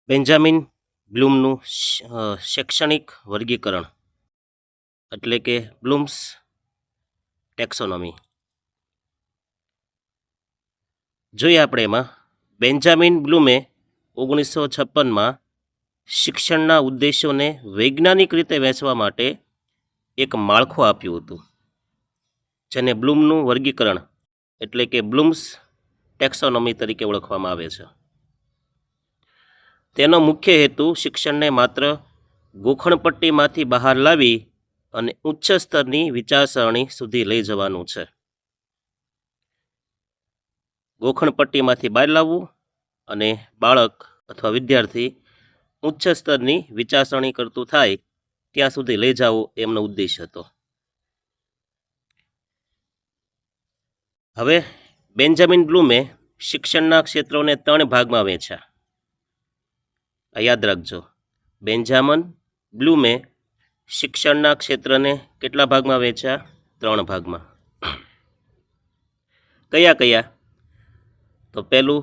Benjamin બ્લૂમનું શૈક્ષણિક વર્ગીકરણ એટલે કે બ્લૂમ્સ ટેક્સોનોમી જોઈએ આપણે એમાં. બેન્જામિન બ્લૂમે 1956માં શિક્ષણના ઉદ્દેશોને વૈજ્ઞાનિક રીતે વહેંચવા માટે એક માળખું આપ્યું હતું, જેને બ્લૂમનું વર્ગીકરણ એટલે કે બ્લૂમ્સ ટેક્સોનોમી તરીકે ઓળખવામાં આવે છે. તેનો મુખ્ય હેતુ શિક્ષણને માત્ર ગોખણપટ્ટીમાંથી બહાર લાવી અને ઉચ્ચ સ્તરની વિચારસરણી સુધી લઈ જવાનું છે. ગોખણપટ્ટીમાંથી બહાર લાવવું અને બાળક અથવા વિદ્યાર્થી ઉચ્ચ સ્તરની વિચારસરણી કરતું થાય ત્યાં સુધી લઈ જવું એમનો ઉદ્દેશ હતો. હવે બેન્જામિન બ્લૂમે શિક્ષણના ક્ષેત્રોને 3 ભાગમાં વહેંચ્યા. યાદ રાખજો, બેન્જામિન બ્લૂમે શિક્ષણના ક્ષેત્રને કેટલા ભાગમાં વહેંચ્યા? 3 ભાગમાં. કયા કયા? તો પહેલું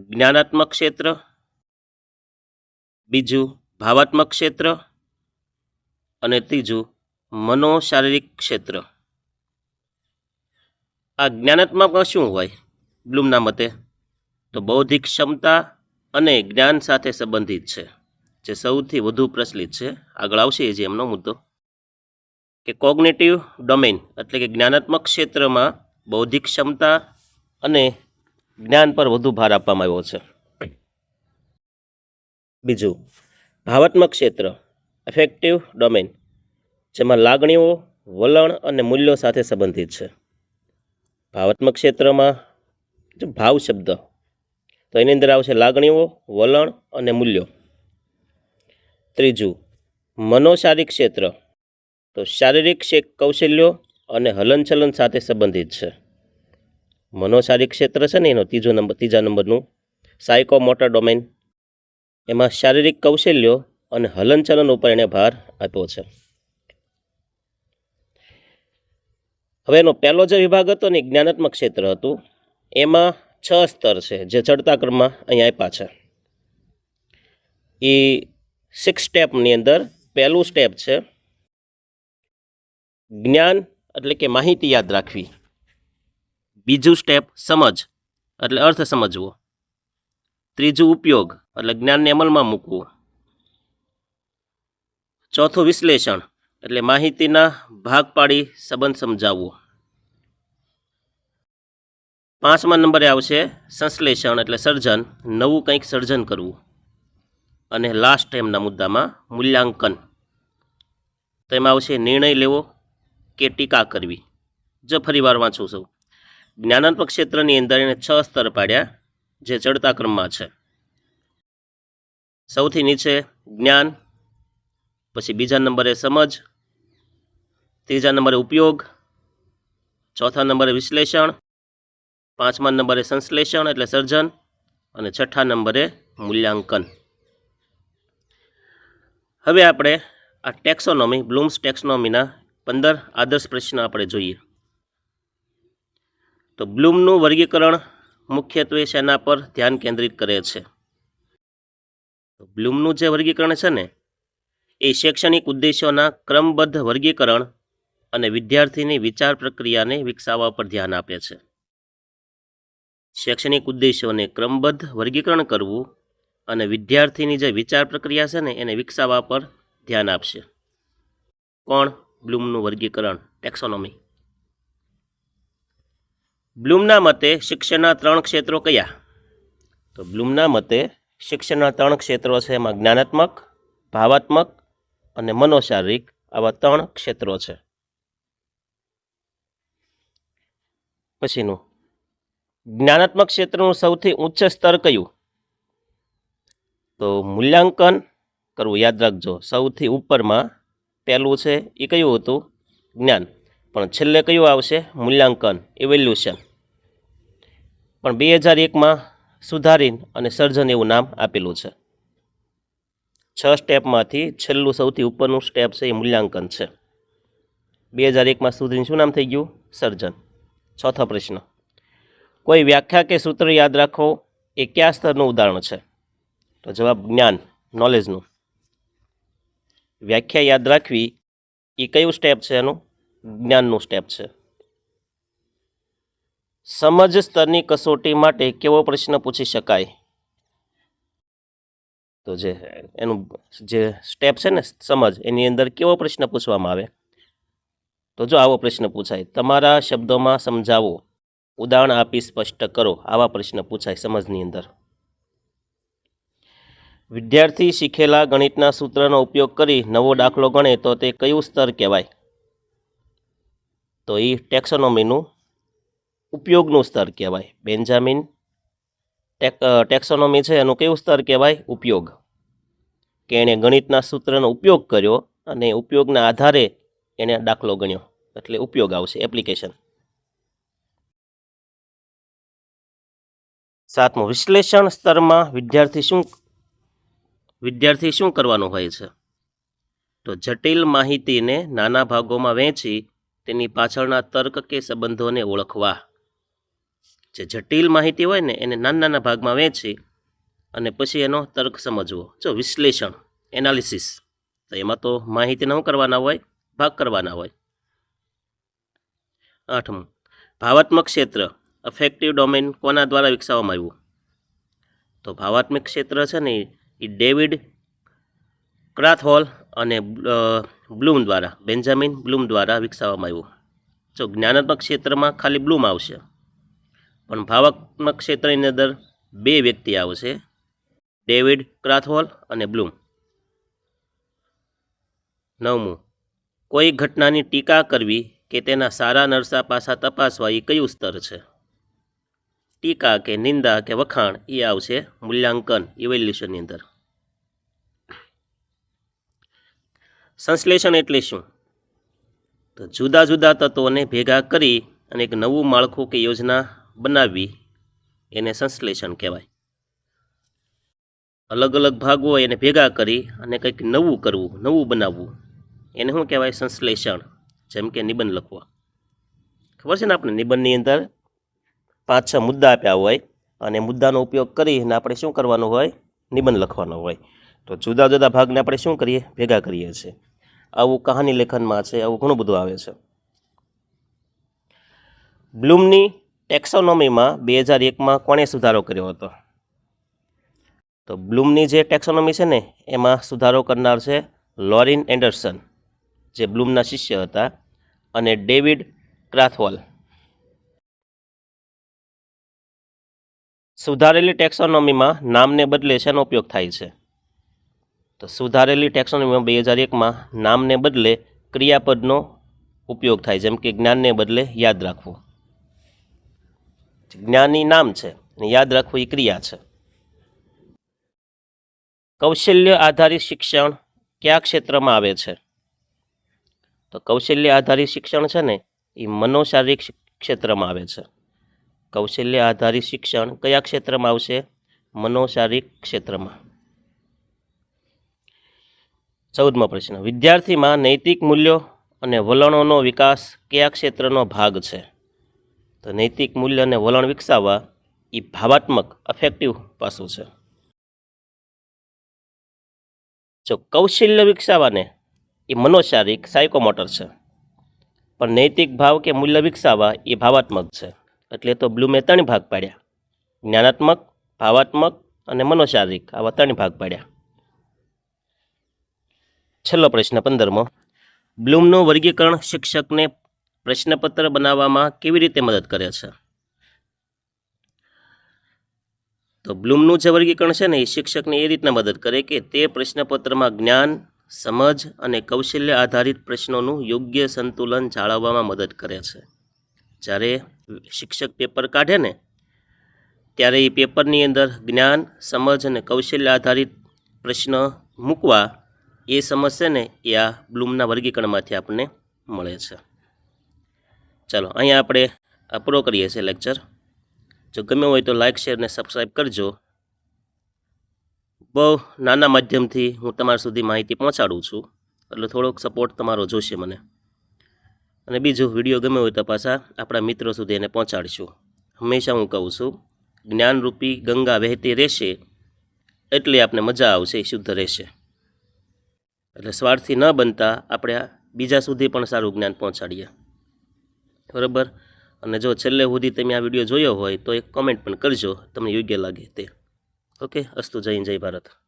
જ્ઞાનાત્મક ક્ષેત્ર, બીજું ભાવાત્મક ક્ષેત્ર અને ત્રીજું મનોશારીરિક ક્ષેત્ર. આ જ્ઞાનાત્મકમાં શું હોય બ્લૂમના મતે? તો બૌદ્ધિક ક્ષમતા અને જ્ઞાન સાથે સંબંધિત છે, જે સૌથી વધુ પ્રચલિત છે. આગળ આવશે જે એમનો મુદ્દો કે કોગ્નેટિવ ડોમેન એટલે કે જ્ઞાનાત્મક ક્ષેત્રમાં બૌદ્ધિક ક્ષમતા અને જ્ઞાન પર વધુ ભાર આપવામાં આવ્યો છે. બીજું ભાવાત્મક ક્ષેત્ર અફેક્ટિવ ડોમેન, જેમાં લાગણીઓ, વલણ અને મૂલ્યો સાથે સંબંધિત છે. ભાવાત્મક ક્ષેત્રમાં જો ભાવ શબ્દ, તો એની અંદર આવશે લાગણીઓ, વલણ અને મૂલ્યો. ત્રીજું મનોશારીરિક ક્ષેત્ર, તો શારીરિક કૌશલ્યો અને હલનચલન સાથે સંબંધિત છે. મનોશારીરિક ક્ષેત્ર છે ને એનો ત્રીજા નંબરનું સાયકોમોટર ડોમેન, એમાં શારીરિક કૌશલ્યો અને હલનચલન ઉપર એણે ભાર આપ્યો છે. હવે એનો પહેલો જે વિભાગ હતો ને જ્ઞાનાત્મક ક્ષેત્ર હતું, એમાં 6 સ્તર છે જે ચડતા ક્રમમાં અહીંયા આપ્યા છે. એ 6 સ્ટેપની અંદર પહેલું સ્ટેપ છે જ્ઞાન એટલે કે માહિતી યાદ રાખવી. બીજું સ્ટેપ સમજ એટલે અર્થ સમજવો. ત્રીજું ઉપયોગ એટલે જ્ઞાનને અમલમાં મૂકવું. ચોથું વિશ્લેષણ એટલે માહિતીના ભાગ પાડી સંબંધ સમજાવવો. 5મા નંબરે આવશે સંશ્લેષણ એટલે સર્જન, નવું કંઈક સર્જન કરવું. અને લાસ્ટ એમના મુદ્દામાં મૂલ્યાંકન, તો એમાં આવશે નિર્ણય લેવો કે ટીકા કરવી. જો ફરી વાર વાંચું છું, જ્ઞાનાત્મક ક્ષેત્રની અંદર એને 6 સ્તર પાડ્યા જે ચડતા ક્રમમાં છે. સૌથી નીચે જ્ઞાન, પછી બીજા નંબરે સમજ, ત્રીજા નંબરે ઉપયોગ, ચોથા નંબરે વિશ્લેષણ, 5મા નંબરે સંશ્લેષણ એટલે સર્જન અને 6થા નંબરે મૂલ્યાંકન. હવે આપણે આ ટેક્સોનોમી બ્લૂમ્સ ટેક્સોનોમીના 15 આદર્શ પ્રશ્ન આપણે જોઈએ. તો બ્લૂમનું વર્ગીકરણ મુખ્યત્વે શેના પર ધ્યાન કેન્દ્રિત કરે છે? તો બ્લૂમનું જે વર્ગીકરણ છે ને એ શૈક્ષણિક ઉદ્દેશોના ક્રમબદ્ધ વર્ગીકરણ અને વિદ્યાર્થીની વિચાર પ્રક્રિયાને વિકસાવવા પર ધ્યાન આપે છે. શૈક્ષણિક ઉદ્દેશોને ક્રમબદ્ધ વર્ગીકરણ કરવું અને વિદ્યાર્થીની જે વિચાર પ્રક્રિયા છે ને એને વિકસાવવા પર ધ્યાન આપશે. કોણ? બ્લૂમનું વર્ગીકરણ ટેક્સોનોમી. બ્લૂમના મતે શિક્ષણના 3 ક્ષેત્રો કયા? તો બ્લૂમના મતે શિક્ષણના 3 ક્ષેત્રો છે, એમાં જ્ઞાનાત્મક, ભાવાત્મક અને મનોશારીરિક, આવા 3 ક્ષેત્રો છે. પછીનું જ્ઞાનાત્મક ક્ષેત્રનું સૌથી ઉચ્ચ સ્તર કયું? તો મૂલ્યાંકન કરવું. યાદ રાખજો, સૌથી ઉપરમાં પહેલું છે એ કયું હતું? જ્ઞાન. પણ છેલ્લે કયું આવશે? મૂલ્યાંકન, ઇવેલ્યુશન. પણ 2001માં સુધારીને અને સર્જન એવું નામ આપેલું છે. 6 સ્ટેપમાંથી છેલ્લું સૌથી ઉપરનું સ્ટેપ છે એ મૂલ્યાંકન છે. 2001માં સુધીને શું નામ થઈ ગયું? સર્જન. ચોથો પ્રશ્ન, કોઈ વ્યાખ્યા કે સૂત્ર યાદ રાખો એ કયા સ્તરનું ઉદાહરણ છે? તો જવાબ જ્ઞાન, નોલેજનું. વ્યાખ્યા યાદ રાખવી એ કયું સ્ટેપ છે એનું? જ્ઞાનનું સ્ટેપ છે. સમજ સ્તરની કસોટી માટે કેવો પ્રશ્ન પૂછી શકાય? તો જે એનું જે સ્ટેપ છે ને સમજ, એની અંદર કેવો પ્રશ્ન પૂછવામાં આવે? તો જો આવો પ્રશ્ન પૂછાય, તમારા શબ્દોમાં સમજાવો, ઉદાહરણ આપી સ્પષ્ટ કરો. આવા પ્રશ્ન પૂછાય સમજની અંદર. વિદ્યાર્થી શીખેલા ગણિતના સૂત્રનો ઉપયોગ કરી નવો દાખલો ગણે તો તે કયું સ્તર કહેવાય? તો એ ટેક્સોનોમીનું ઉપયોગનું સ્તર કહેવાય. બેન્જામિન ટેક્સોનોમી છે એનું કયું સ્તર કહેવાય? ઉપયોગ. કે એણે ગણિતના સૂત્રનો ઉપયોગ કર્યો અને ઉપયોગના આધારે એણે દાખલો ગણ્યો, એટલે ઉપયોગ આવશે, એપ્લિકેશન. 7મું, વિશ્લેષણ સ્તરમાં વિદ્યાર્થી શું કરવાનું હોય છે? તો જટિલ માહિતીને નાના ભાગોમાં વહેંચી તેની પાછળના તર્ક કે સંબંધોને ઓળખવા. જે જટિલ માહિતી હોય ને એને નાના નાના ભાગમાં વહેંચી અને પછી એનો તર્ક સમજવો. જો વિશ્લેષણ, એનાલિસિસ, તો એમાં તો માહિતીને શું કરવાના હોય? ભાગ કરવાના હોય. 8મું, ભાવાત્મક ક્ષેત્ર અફેક્ટિવ ડોમેન કોના દ્વારા વિકસાવવામાં આવ્યું? તો ભાવાત્મક ક્ષેત્ર છે ને એ ડેવિડ ક્રાથહોલ અને બ્લૂમ દ્વારા, બેન્જામિન બ્લૂમ દ્વારા વિકસાવવામાં આવ્યું. જો જ્ઞાનાત્મક ક્ષેત્રમાં ખાલી બ્લૂમ આવશે, પણ ભાવાત્મક ક્ષેત્રની અંદર 2 વ્યક્તિ આવશે, ડેવિડ ક્રાથહોલ અને બ્લૂમ. 9મું, કોઈ ઘટનાની ટીકા કરવી કે તેના સારા નરસા પાસા તપાસવા એ કયું સ્તર છે? ટીકા કે નિંદા કે વખાણ એ આવશે મૂલ્યાંકન, ઇવેલ્યુશનની અંદર. સંશ્લેષણ એટલે શું? તો જુદા જુદા તત્વોને ભેગા કરી અને એક નવું માળખું કે યોજના બનાવવી, એને સંશ્લેષણ કહેવાય. અલગ અલગ ભાગો હોય એને ભેગા કરી અને કંઈક નવું કરવું, નવું બનાવવું, એને શું કહેવાય? સંશ્લેષણ. જેમ કે નિબંધ લખવા. ખબર છે ને આપણે નિબંધની અંદર 5-6 મુદ્દા આપ્યા હોય અને મુદ્દાનો ઉપયોગ કરીને આપણે શું કરવાનું હોય? નિબંધ લખવાનો હોય. તો જુદા જુદા ભાગને આપણે શું કરીએ? ભેગા કરીએ છીએ. આવું કહાની લેખનમાં છે, આવું ઘણું બધું આવે છે. બ્લૂમની ટેક્સોનોમીમાં 2001માં કોણે સુધારો કર્યો હતો? તો બ્લૂમની જે ટેક્સોનોમી છે ને એમાં સુધારો કરનાર છે લોરિન એન્ડરસન, જે બ્લૂમના શિષ્ય હતા, અને ડેવિડ ક્રાથહોલ. સુધારેલી ટેક્સોનોમીમાં નામને બદલે શેનો ઉપયોગ થાય છે? તો સુધારેલી ટેક્સોનોમીમાં 2001માં નામને બદલે ક્રિયાપદનો ઉપયોગ થાય. જેમ કે જ્ઞાનને બદલે યાદ રાખવું. જ્ઞાનની નામ છે અને યાદ રાખવું એ ક્રિયા છે. કૌશલ્ય આધારિત શિક્ષણ કયા ક્ષેત્રમાં આવે છે? તો કૌશલ્ય આધારિત શિક્ષણ છે ને એ મનોશારીરિક ક્ષેત્રમાં આવે છે. કૌશલ્ય આધારિત શિક્ષણ કયા ક્ષેત્રમાં આવશે? મનોશારીરિક ક્ષેત્રમાં. 14મો પ્રશ્ન, વિદ્યાર્થીમાં નૈતિક મૂલ્યો અને વલણોનો વિકાસ કયા ક્ષેત્રનો ભાગ છે? તો નૈતિક મૂલ્ય અને વલણ વિકસાવવા એ ભાવાત્મક, અફેક્ટિવ પાસું છે. જો કૌશલ્ય વિકસાવવાને એ મનોશારીરિક, સાયકોમોટર છે, પણ નૈતિક ભાવ કે મૂલ્ય વિકસાવવા એ ભાવાત્મક છે. એટલે તો બ્લૂમે 3 ભાગ પાડ્યા: જ્ઞાનાત્મક, ભાવાત્મક અને મનોશારીરિક. આવા 3 ભાગ પાડ્યા. છેલ્લો પ્રશ્ન 15મો, બ્લૂમનું વર્ગીકરણ શિક્ષકને પ્રશ્નપત્ર બનાવવામાં કેવી રીતે મદદ કરે છે? તો બ્લૂમનું જે વર્ગીકરણ છે ને એ શિક્ષકને એ રીતના મદદ કરે કે તે પ્રશ્નપત્રમાં જ્ઞાન, સમજ અને કૌશલ્ય આધારિત પ્રશ્નોનું યોગ્ય સંતુલન જાળવવામાં મદદ કરે છે. જ્યારે શિક્ષક પેપર કાઢે ને ત્યારે એ પેપરની અંદર જ્ઞાન, સમજ અને કૌશલ્ય આધારિત પ્રશ્ન મૂકવા, એ સમજ છે ને એ આ બ્લૂમના વર્ગીકરણમાંથી આપણને મળે છે. ચાલો અહીંયા આપણે આ પૂરો કરીએ છીએ લેક્ચર. જો ગમે હોય તો લાઇક, શેર અને સબસ્ક્રાઈબ કરજો. બહુ નાના માધ્યમથી હું તમારા સુધી માહિતી પહોંચાડું છું, એટલે થોડોક સપોર્ટ તમારો જોશે મને. અને બીજું, વિડીયો ગમે હોય તો પાછા આપણા મિત્રો સુધી એને પહોંચાડીશું. હંમેશા હું કહું છું, જ્ઞાનરૂપી ગંગા વહેતી રહેશે એટલી આપણે મજા આવશે, એ શુદ્ધ રહેશે. એટલે સ્વાર્થી ન બનતા આપણે બીજા સુધી પણ સારું જ્ઞાન પહોંચાડીએ. બરાબર. અને જો છેલ્લે સુધી તમે આ વિડીયો જોયો હોય તો એક કોમેન્ટ પણ કરજો તમને યોગ્ય લાગે તે. ઓકે, અસ્તુ. જય હિન્દ, જય ભારત.